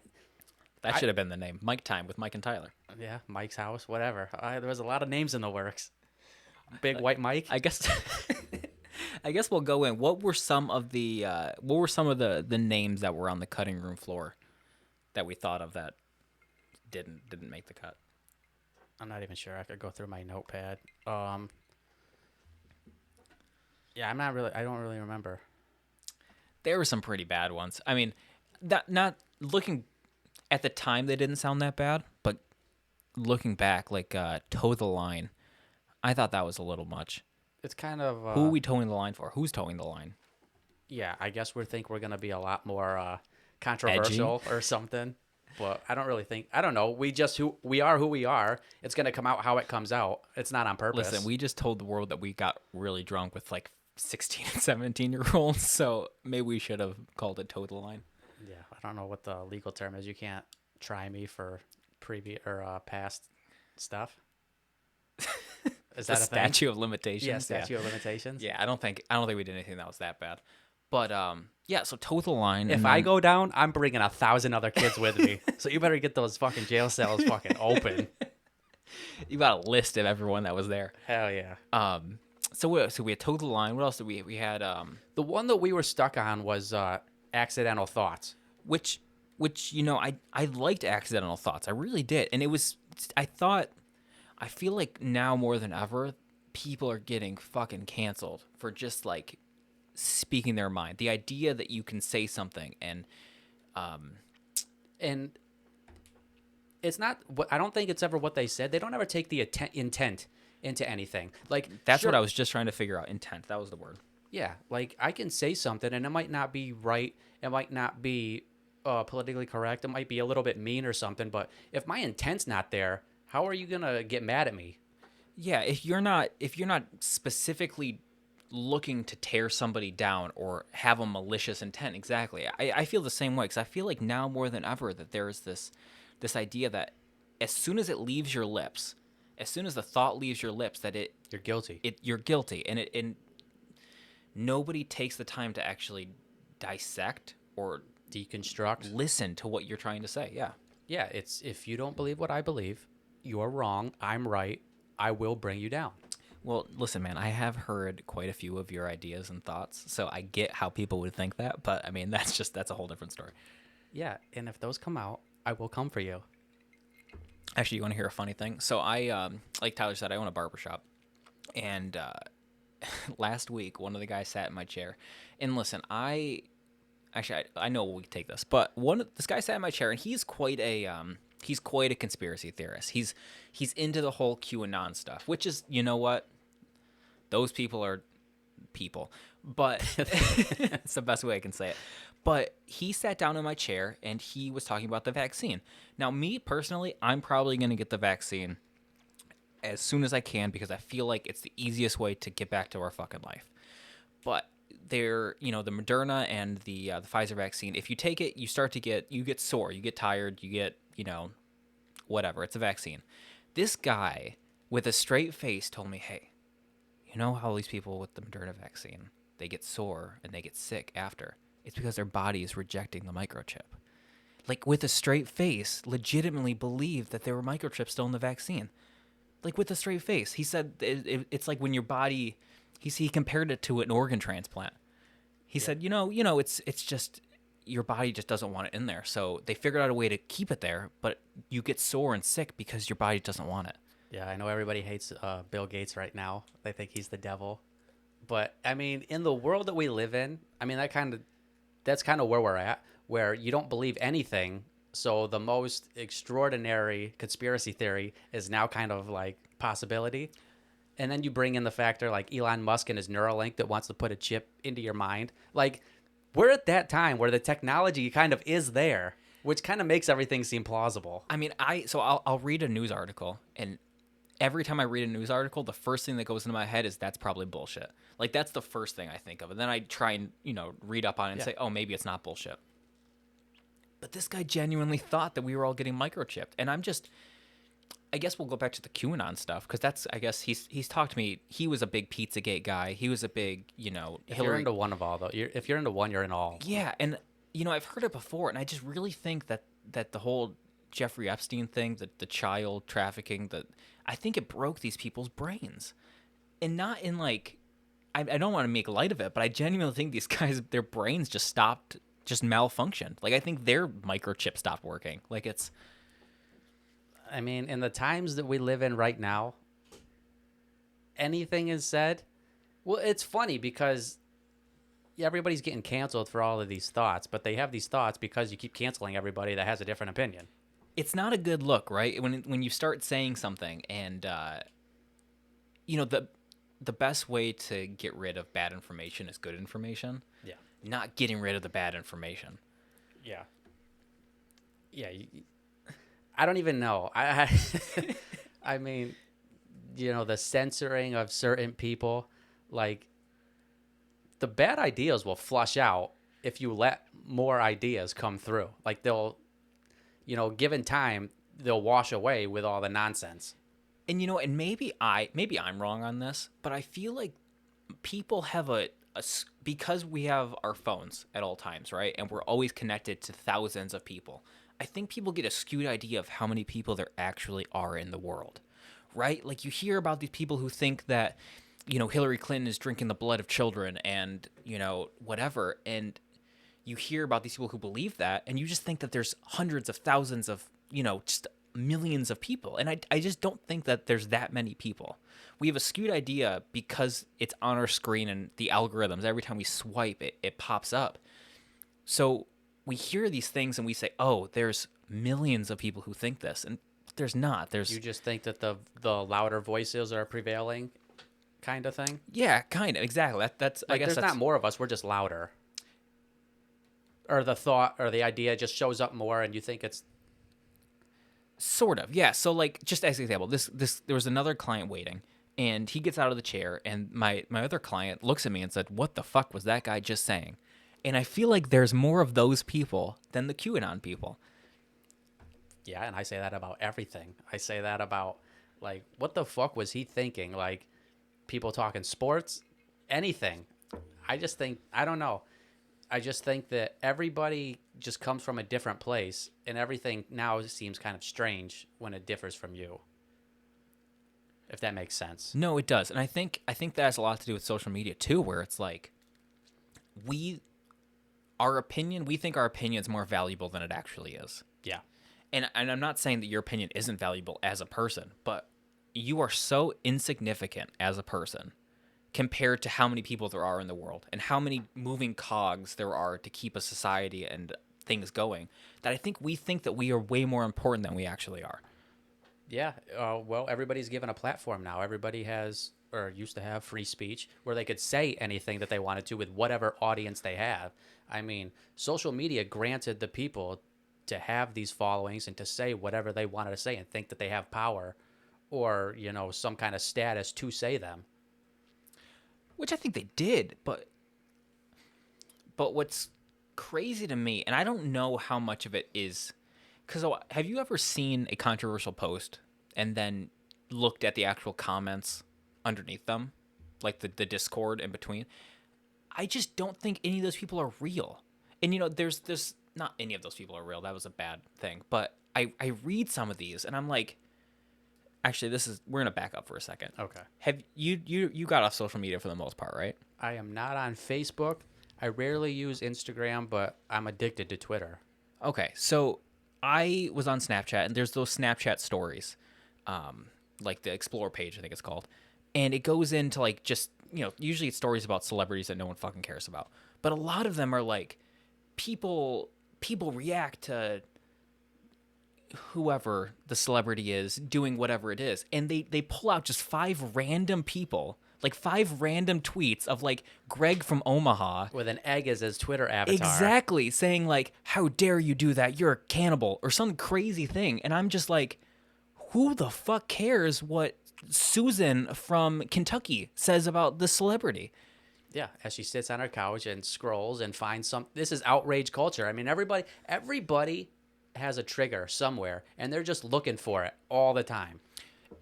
That should have been the name. Mike Time with Mike and Tyler. yeah, Mike's house, whatever. There was a lot of names in the works. Big white Mike. I guess I guess we'll go in. What were some of the names that were on the cutting room floor that we thought of that didn't make the cut? I'm not even sure. I could go through my notepad. Yeah, I don't really remember. There were some pretty bad ones. I mean, that not looking at the time they didn't sound that bad, but looking back, like toe the line, I thought that was a little much. It's kind of Who are we towing the line for? Who's towing the line? yeah, I guess we think we're gonna be a lot more controversial or something. But I don't really think. I don't know. We are who we are. It's gonna come out how it comes out. It's not on purpose. Listen, we just told the world that we got really drunk with like 16 and 17-year-olds, so maybe we should have called it toe the line. Yeah, I don't know what the legal term is. You can't try me for previous or past stuff. Is The that a thing? statute of limitations. Yeah, statute of limitations. Yeah, I don't think we did anything that was that bad. But yeah, so toe the line. If and I then- go down, I'm bringing 1,000 other kids with me. So you better get those fucking jail cells fucking open. you got a list of everyone that was there. Hell yeah. So we had toe the line. What else did we had? The one that we were stuck on was accidental thoughts. Which I liked accidental thoughts. I really did, and it was I feel like now more than ever, people are getting fucking canceled for just like speaking their mind. The idea that you can say something and it's not what I don't think it's ever what they said. They don't ever take the intent into anything. Like that's sure, what I was just trying to figure out. Intent. That was the word. yeah, like I can say something and it might not be right. It might not be politically correct. It might be a little bit mean or something. But if my intent's not there, how are you gonna get mad at me? Yeah, if you're not specifically looking to tear somebody down or have a malicious intent, exactly. I feel the same way because I feel like now more than ever that there is this idea that as soon as it leaves your lips, as soon as the thought leaves your lips, that You're guilty. you're guilty, and nobody takes the time to actually dissect or Deconstruct. listen to what you're trying to say. Yeah. Yeah, it's if you don't believe what I believe, you're wrong. I'm right. I will bring you down. Well, listen, man, I have heard quite a few of your ideas and thoughts, so I get how people would think that, but I mean, that's a whole different story. Yeah, and if those come out, I will come for you. Actually, you want to hear a funny thing? So I, like Tyler said, I own a barbershop, and last week, one of the guys sat in my chair, and listen, I know we can take this, but this guy sat in my chair, and he's quite a conspiracy theorist. He's into the whole QAnon stuff, which is, you know what? Those people are people, but it's the best way I can say it. But he sat down in my chair and he was talking about the vaccine. Now, me personally, I'm probably going to get the vaccine as soon as I can because I feel like it's the easiest way to get back to our fucking life. But they're, the Moderna and the Pfizer vaccine. If you take it, you get sore, you get tired, you get, whatever. It's a vaccine. This guy with a straight face told me, "Hey, you know how these people with the Moderna vaccine, they get sore and they get sick after? It's because their body is rejecting the microchip." Like with a straight face, legitimately believed that there were microchips still in the vaccine. Like with a straight face, he said it's like when your body. He compared it to an organ transplant. He Yeah. said, it's just your body just doesn't want it in there. So they figured out a way to keep it there, but you get sore and sick because your body doesn't want it. Yeah, I know everybody hates Bill Gates right now. They think he's the devil. But I mean, in the world that we live in, I mean that's kind of where we're at, where you don't believe anything. So the most extraordinary conspiracy theory is now kind of like possibility. And then you bring in the factor like Elon Musk and his Neuralink that wants to put a chip into your mind. Like we're at that time where the technology kind of is there, which kind of makes everything seem plausible. I mean, I'll read a news article, and every time I read a news article, the first thing that goes into my head is that's probably bullshit. Like that's the first thing I think of, and then I try and read up on it and Yeah. say, oh, maybe it's not bullshit. But this guy genuinely thought that we were all getting microchipped, and I guess we'll go back to the QAnon stuff because that's, I guess he's talked to me. He was a big Pizzagate guy. He was a big, If you're Hillary. into one of all, though, if you're into one, you're in all. Yeah, and I've heard it before, and I just really think that the whole Jeffrey Epstein thing, the child trafficking, I think it broke these people's brains, and not in like, I don't want to make light of it, but I genuinely think these guys, their brains just stopped, just malfunctioned. Like I think their microchip stopped working. Like it's. I mean, in the times that we live in right now, anything is said. Well, it's funny because everybody's getting canceled for all of these thoughts, but they have these thoughts because you keep canceling everybody that has a different opinion. It's not a good look, right? When you start saying something, and the best way to get rid of bad information is good information. Yeah. Not getting rid of the bad information. Yeah. Yeah. I don't even know. I mean, the censoring of certain people, like the bad ideas will flush out if you let more ideas come through. Like they'll, given time, they'll wash away with all the nonsense. And and maybe I'm wrong on this, but I feel like people have because we have our phones at all times, right? And we're always connected to thousands of people. I think people get a skewed idea of how many people there actually are in the world, right? Like you hear about these people who think that, Hillary Clinton is drinking the blood of children and, whatever. And you hear about these people who believe that, and you just think that there's hundreds of thousands of, just millions of people. And I just don't think that there's that many people. We have a skewed idea because it's on our screen and the algorithms, every time we swipe, it pops up. So we hear these things and we say, oh, there's millions of people who think this. And there's not. You just think that the louder voices are prevailing kind of thing? Yeah, kind of. Exactly. That's Like, I guess there's that's not more of us. We're just louder. Or the thought or the idea just shows up more and you think it's... sort of. Yeah. So like just as an example, this there was another client waiting and he gets out of the chair and my other client looks at me and said, "What the fuck was that guy just saying?" And I feel like there's more of those people than the QAnon people. Yeah, and I say that about everything. I say that about, like, what the fuck was he thinking? Like, people talking sports, anything. I just think, I don't know. I just think that everybody just comes from a different place, and everything now seems kind of strange when it differs from you. If that makes sense. No, it does. And I think that has a lot to do with social media too, where it's like we think our opinion is more valuable than it actually is. Yeah. And I'm not saying that your opinion isn't valuable as a person, but you are so insignificant as a person compared to how many people there are in the world and how many moving cogs there are to keep a society and things going, that I think we think that we are way more important than we actually are. Yeah. Well, everybody's given a platform now. Everybody has, or used to have, free speech where they could say anything that they wanted to with whatever audience they have. I mean, social media granted the people to have these followings and to say whatever they wanted to say and think that they have power or, some kind of status to say them. Which I think they did, but what's crazy to me, and I don't know how much of it is, because have you ever seen a controversial post and then looked at the actual comments underneath them, like the Discord in between? I just don't think any of those people are real. And there's this, not any of those people are real. That was a bad thing. But I read some of these and I'm like, actually, we're gonna back up for a second. Okay. Have you got off social media for the most part, right? I am not on Facebook. I rarely use Instagram, but I'm addicted to Twitter. Okay, so I was on Snapchat and there's those Snapchat stories, like the Explore page, I think it's called, and it goes into like just usually it's stories about celebrities that no one fucking cares about, but a lot of them are like people react to whoever the celebrity is doing whatever it is, and they pull out just five random people, like five random tweets of like Greg from Omaha With an egg as his Twitter avatar. exactly saying like, how dare you do that, you're a cannibal, or some crazy thing. And I'm just like, who the fuck cares what Susan from Kentucky says about the celebrity? Yeah, as she sits on her couch and scrolls and finds some. This is outrage culture. I mean, everybody has a trigger somewhere, and they're just looking for it all the time.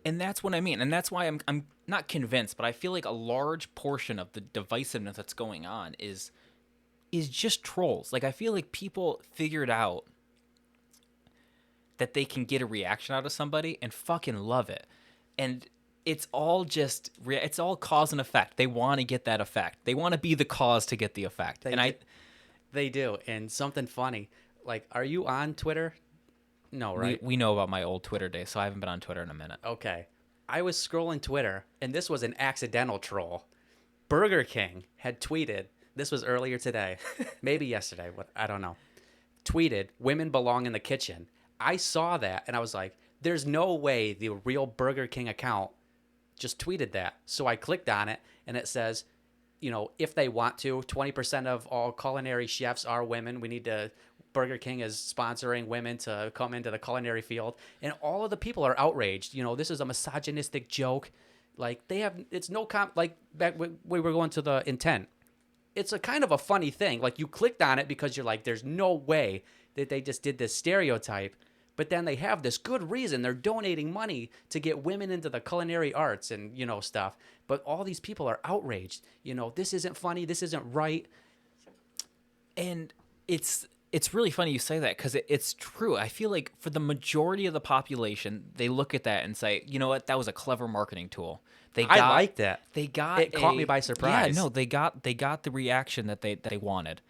And that's what I mean. And that's why I'm not convinced, but I feel like a large portion of the divisiveness that's going on is just trolls. Like, I feel like people figured out that they can get a reaction out of somebody and fucking love it. And it's all it's all cause and effect. They want to get that effect. They want to be the cause to get the effect. They do. And something funny, like, are you on Twitter? No, right? we know about my old Twitter days, so I haven't been on Twitter in a minute. Okay. I was scrolling Twitter, and this was an accidental troll. Burger King had tweeted, this was earlier today, maybe yesterday, I don't know, tweeted, "Women belong in the kitchen." I saw that, and I was like, there's no way the real Burger King account just tweeted that. So I clicked on it, and it says, if they want to, 20% of all culinary chefs are women. Burger King is sponsoring women to come into the culinary field. And all of the people are outraged. This is a misogynistic joke. Like, it's no like back when we were going to the intent. It's a kind of a funny thing. Like, you clicked on it because you're like, there's no way that they just did this stereotype. But then they have this good reason. They're donating money to get women into the culinary arts and, stuff. But all these people are outraged. This isn't funny. This isn't right. And it's really funny you say that, because it's true. I feel like for the majority of the population, they look at that and say, you know what, that was a clever marketing tool. I like that. It caught me by surprise. Yeah, no, they got the reaction that they wanted.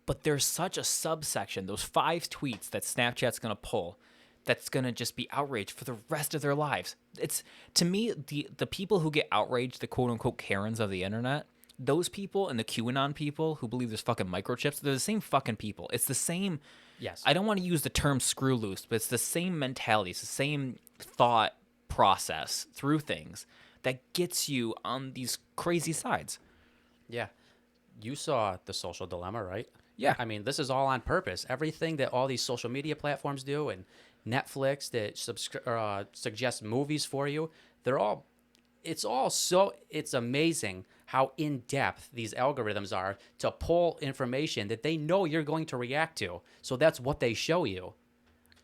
But there's such a subsection, those 5 tweets that Snapchat's going to pull, that's going to just be outraged for the rest of their lives. It's, to me, the people who get outraged, the quote-unquote Karens of the internet, those people and the QAnon people who believe there's fucking microchips, they're the same fucking people. It's the same. Yes. I don't want to use the term screw loose, but it's the same mentality. It's the same thought process through things that gets you on these crazy sides. Yeah. You saw The Social Dilemma, right? Yeah. I mean, this is all on purpose. Everything that all these social media platforms do, and Netflix that suggests movies for you, it's amazing how in-depth these algorithms are to pull information that they know you're going to react to. So that's what they show you.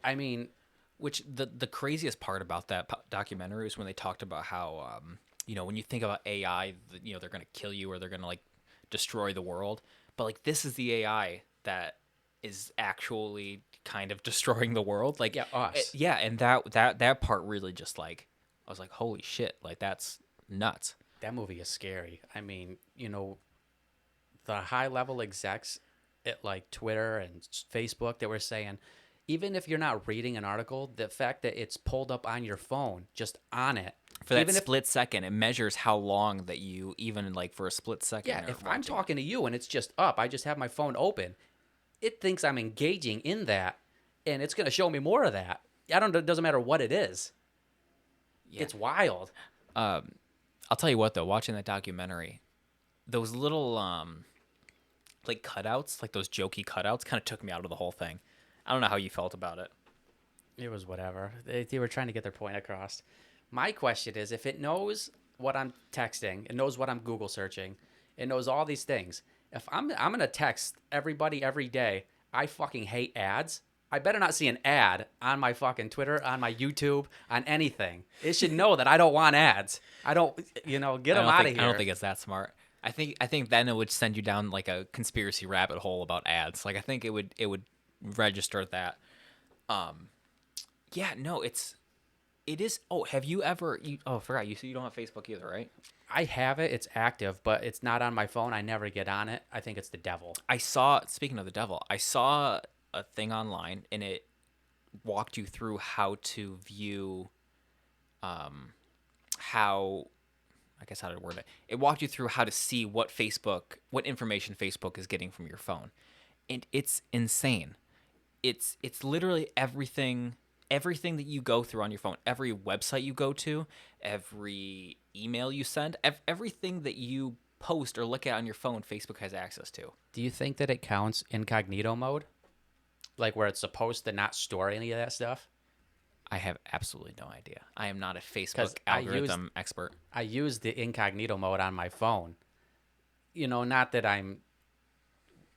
I mean, which the craziest part about that documentary is when they talked about how, when you think about AI, they're going to kill you or they're going to like destroy the world. But like, this is the AI that is actually kind of destroying the world. Like, yeah, us. And that part really just like, I was like, holy shit, like that's nuts. That movie is scary. I mean, the high-level execs at like Twitter and Facebook that were saying, even if you're not reading an article, the fact that it's pulled up on your phone, just on it. For that split second, it measures how long that you, even like for a split second. Yeah, if I'm talking to you and it's just up, I just have my phone open, it thinks I'm engaging in that, and it's going to show me more of that. It doesn't matter what it is. Yeah. It's wild. I'll tell you what, though, watching that documentary, those little like cutouts, like those jokey cutouts, kind of took me out of the whole thing. I don't know how you felt about it. It was whatever. They were trying to get their point across. My question is, if it knows what I'm texting, it knows what I'm Google searching, it knows all these things. If I'm gonna text everybody every day, I fucking hate ads. I better not see an ad on my fucking Twitter, on my YouTube, on anything. It should know that I don't want ads. I don't, get them out of I don't here. think it's that smart. I think then it would send you down like a conspiracy rabbit hole about ads. Like I think it would register that. Yeah, no, it is. Oh, have you ever? I forgot. You said you don't have Facebook either, right? I have it. It's active, but it's not on my phone. I never get on it. I think it's the devil. I saw. Speaking of the devil, I saw a thing online, and it walked you through how to view, how I guess how to word it. It walked you through how to see what information Facebook is getting from your phone, and it's insane. It's literally everything that you go through on your phone, every website you go to, every email you send, everything that you post or look at on your phone, Facebook has access to. Do you think that it counts incognito mode? Like where it's supposed to not store any of that stuff? I have absolutely no idea. I am not a Because Facebook algorithm expert. I use the incognito mode on my phone. Not that I'm,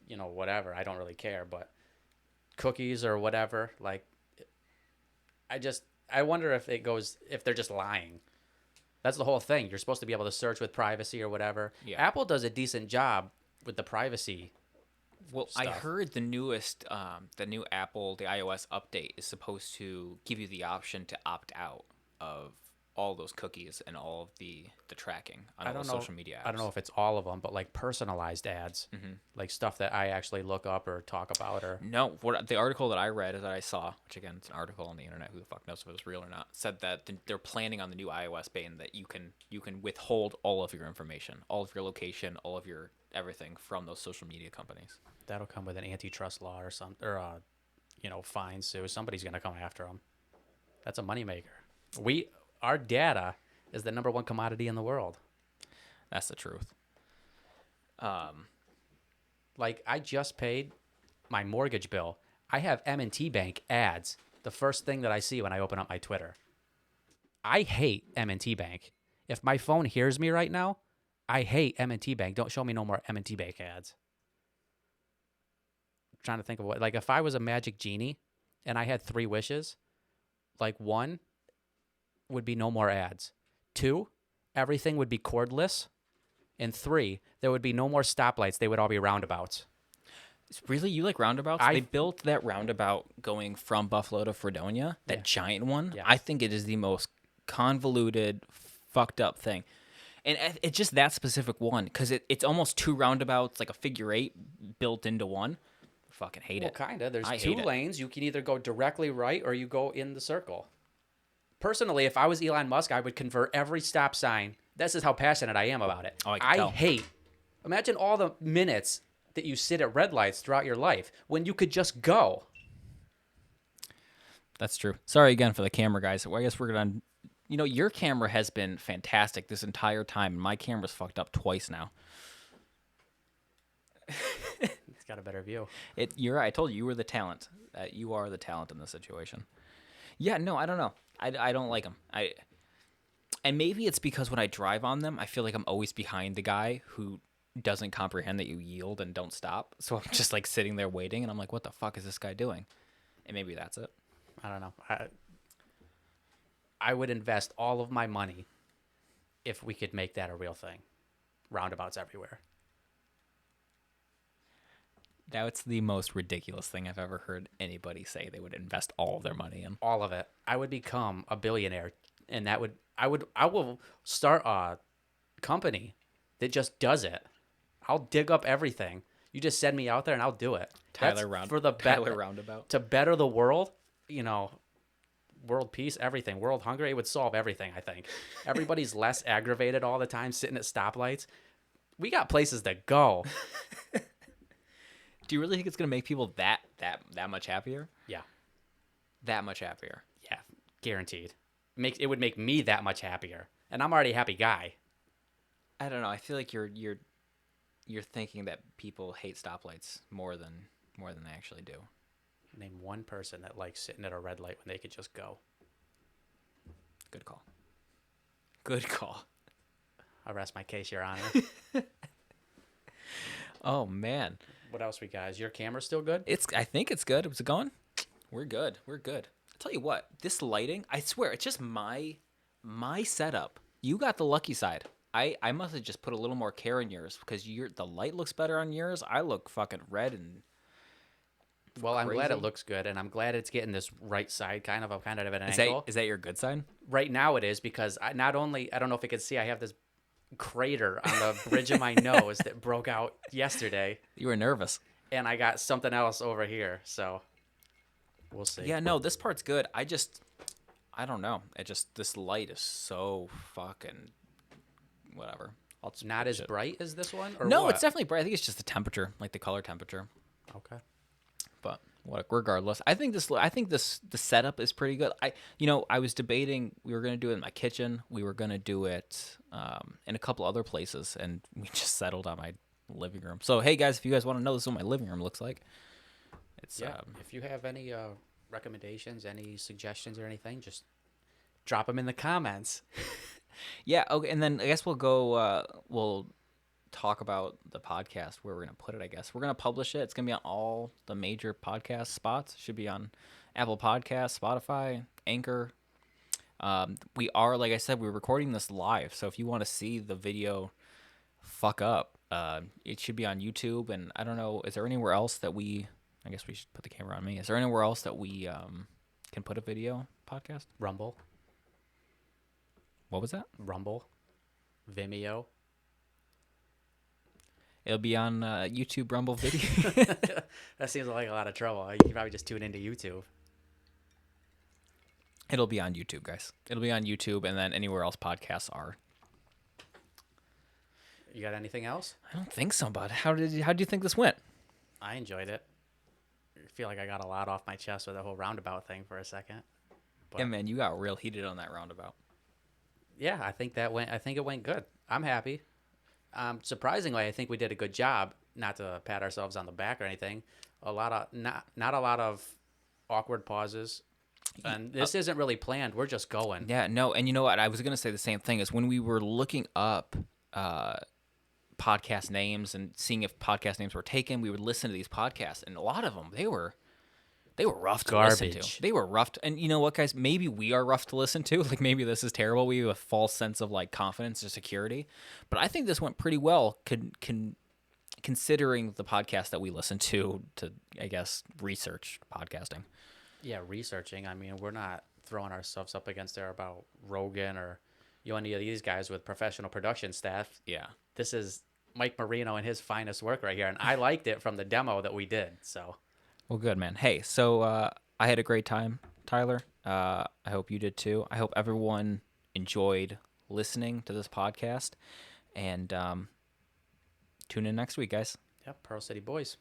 whatever. I don't really care, but cookies or whatever. Like, I wonder if they're just lying. That's the whole thing. You're supposed to be able to search with privacy or whatever. Yeah. Apple does a decent job with the privacy. Well, I Stuff. heard the new Apple, the iOS update is supposed to give you the option to opt out of all those cookies and all of the tracking on I all don't the know. social media apps. I don't know if it's all of them, but like personalized ads, like stuff that I actually look up or talk about, or No, what the article that I read that I saw, which again it's an article on the internet, who the fuck knows if it was real or not, said that they're planning on the new iOS beta that you can withhold all of your information, all of your location, all of your everything from those social media companies. that'll come with an antitrust law or something, or fines. So somebody's gonna come after them. That's a moneymaker. Our data is the number one commodity in the world. That's the truth. Like I just paid my mortgage bill. I have M&T Bank ads. The first thing that I see when I open up my Twitter. I hate M&T Bank. If my phone hears me right now, I hate M&T Bank. Don't show me no more M&T Bank ads. I'm trying to think of like if I was a magic genie and I had 3 wishes, like 1 would be no more ads. 2, everything would be cordless. And 3, there would be no more stoplights. They would all be roundabouts. Really, you like roundabouts? They built that roundabout going from Buffalo to Fredonia, that giant one. Yeah. I think it is the most convoluted, fucked up thing. And it's just that specific one because it's almost 2 roundabouts, like a figure 8 built into one. Fucking hate it. Well, kind of. There's I 2 hate it. lanes. You can either go directly right or you go in the circle. Personally, if I was Elon Musk, I would convert every stop sign. This is how passionate I am about it. Oh, I can tell. hate. Imagine all the minutes that you sit at red lights throughout your life when you could just go. That's true. Sorry again for the camera, guys. Well, I guess we're gonna. Your camera has been fantastic this entire time, and my camera's fucked up twice now. It's got a better view. You're right. I told you you were the talent. You are the talent in this situation. Yeah, no, I don't know. I don't like them. And maybe it's because when I drive on them, I feel like I'm always behind the guy who doesn't comprehend that you yield and don't stop. So I'm just like sitting there waiting, and I'm like, what the fuck is this guy doing? And maybe that's it. I don't know. I would invest all of my money if we could make that a real thing. Roundabouts everywhere. That's the most ridiculous thing I've ever heard anybody say they would invest all of their money in. All of it. I would become a billionaire, and I will start a company that just does it. I'll dig up everything. You just send me out there, and I'll do it. Tyler Roundabout. To better the world. World peace, everything. World hunger. It would solve everything. I think everybody's less aggravated all the time, sitting at stoplights. We got places to go. Do you really think it's gonna make people that much happier? Yeah. That much happier. Yeah, guaranteed. It would make me that much happier, and I'm already a happy guy. I don't know. I feel like you're thinking that people hate stoplights more than they actually do. Name one person that likes sitting at a red light when they could just go. Good call. Good call. I'll rest my case, Your Honor. Oh man, What else we got? Is your camera still good? I think it's good. Was it going? We're good. We're good. I'll tell you what. This lighting, I swear, it's just my setup. You got the lucky side. I must have just put a little more care in yours because the light looks better on yours. I look fucking red and Well, I'm glad it crazy. looks good, and I'm glad it's getting this right side kind of. I'm kind of at an Is that angle. is that your good side? Right now it is because I not only I don't know if you can see I have this crater on the bridge of my nose that broke out yesterday, You were nervous. and I got something else over here. So we'll see. Yeah, no, this part's good. I don't know. This light is so fucking whatever. I'll just Not switch as it. bright as this one, or No, what? it's definitely bright. I think it's just the temperature, like the color temperature. Okay. But what, regardless, I think the setup is pretty good. I was debating we were gonna do it in my kitchen. We were gonna do it in a couple other places, and we just settled on my living room. So hey guys, if you guys want to know, this is what my living room looks like. It's Yeah. If you have any recommendations, any suggestions, or anything, just drop them in the comments. yeah, okay. And then I guess we'll go. We'll talk about the podcast where we're gonna put it. I guess we're gonna publish it. It's gonna be on all the major podcast spots. Should be on Apple Podcasts, Spotify, Anchor. We are, like I said, we're recording this live. So if you want to see the video fuck up, it should be on YouTube. And I don't know, is there anywhere else that I guess we should put the camera on me. Is there anywhere else that we can put a video podcast? Rumble, What was that? Rumble, Vimeo. It'll be on YouTube Rumble video. That seems like a lot of trouble. You can probably just tune into YouTube. It'll be on YouTube, guys. It'll be on YouTube, and then anywhere else podcasts are. You got anything else? I don't think so, bud. How do you think this went? I enjoyed it. I feel like I got a lot off my chest with the whole roundabout thing for a second. But Yeah, man, you got real heated on that roundabout. yeah, I think it went good. I'm happy. Surprisingly, I think we did a good job. Not to pat ourselves on the back or anything. Not a lot of awkward pauses. And this isn't really planned. We're just going. Yeah, no, and you know what? I was gonna say the same thing. Is when we were looking up podcast names and seeing if podcast names were taken, we would listen to these podcasts, and a lot of them they were rough to listen Garbage. to. They were rough, and you know what, guys? Maybe we are rough to listen to. Like maybe this is terrible. We have a false sense of like confidence or security, but I think this went pretty well. Considering the podcast that we listened to I guess research podcasting. Yeah, researching. I mean, we're not throwing ourselves up against there about Rogan or any of these guys with professional production staff. Yeah. This is Mike Marino and his finest work right here, and I liked it from the demo that we did. So Well, good, man. Hey, so I had a great time, Tyler. I hope you did too. I hope everyone enjoyed listening to this podcast, and tune in next week, guys. yeah, Pearl City Boys.